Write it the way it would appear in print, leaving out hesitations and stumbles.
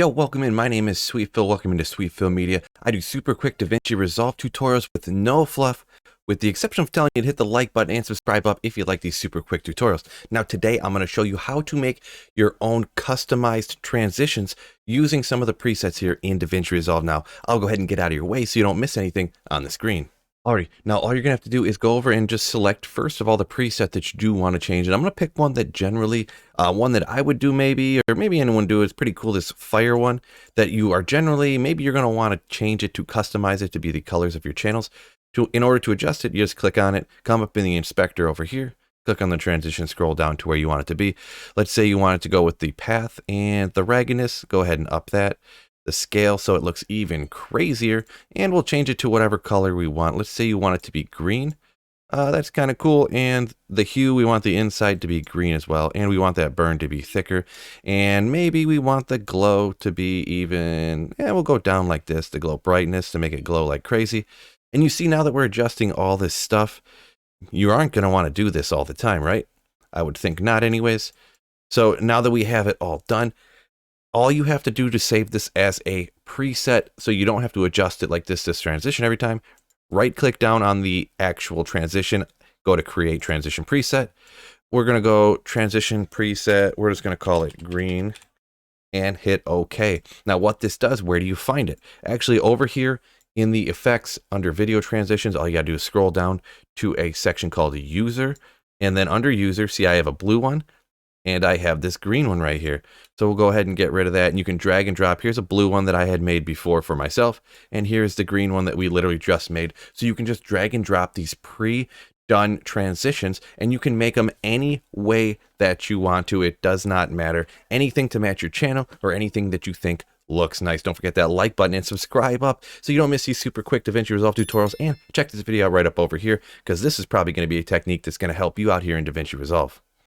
Yo, welcome in. My name is Sweet Phil. Welcome into Sweet Phil Media. I do super quick Davinci Resolve tutorials with no fluff, with the exception of telling you to hit the like button and subscribe up if you like these super quick tutorials. Now today I'm going to show you how to make your own customized transitions using some of the presets here in Davinci Resolve. Now I'll go ahead and get out of your way so you don't miss anything on the screen. Alrighty, now all you're gonna have to do is go over and just select first of all the preset that you do want to change. And I'm gonna pick one that generally, one that I would do maybe, or maybe anyone do. It's pretty cool, this fire one that you are generally, maybe you're gonna want to change it to customize it to be the colors of your channels. In order to adjust it, you just click on it, come up in the inspector over here, click on the transition, scroll down to where you want it to be. Let's say you want it to go with the path and the raggedness, go ahead and up that. The scale so it looks even crazier, and we'll change it to whatever color we want. Let's say you want it to be green. That's kind of cool. And the hue, we want the inside to be green as well, and we want that burn to be thicker, and maybe we want the glow to be even, we'll go down like this, the glow brightness to make it glow like crazy. And you see now that we're adjusting all this stuff, you aren't going to want to do this all the time, right? I would think not anyways. So now that we have it all done, all you have to do to save this as a preset, so you don't have to adjust it like this transition every time, right click down on the actual transition, go to create transition preset. We're going to go transition preset. We're just going to call it green and hit OK. Now what this does, where do you find it? Actually over here in the effects under video transitions, all you got to do is scroll down to a section called user. And then under user, see I have a blue one. And I have this green one right here. So we'll go ahead and get rid of that. And you can drag and drop. Here's a blue one that I had made before for myself. And here's the green one that we literally just made. So you can just drag and drop these pre-done transitions, and you can make them any way that you want to. It does not matter. Anything to match your channel or anything that you think looks nice. Don't forget that like button and subscribe up so you don't miss these super quick Davinci Resolve tutorials. And check this video out right up over here, because this is probably going to be a technique that's going to help you out here in Davinci Resolve.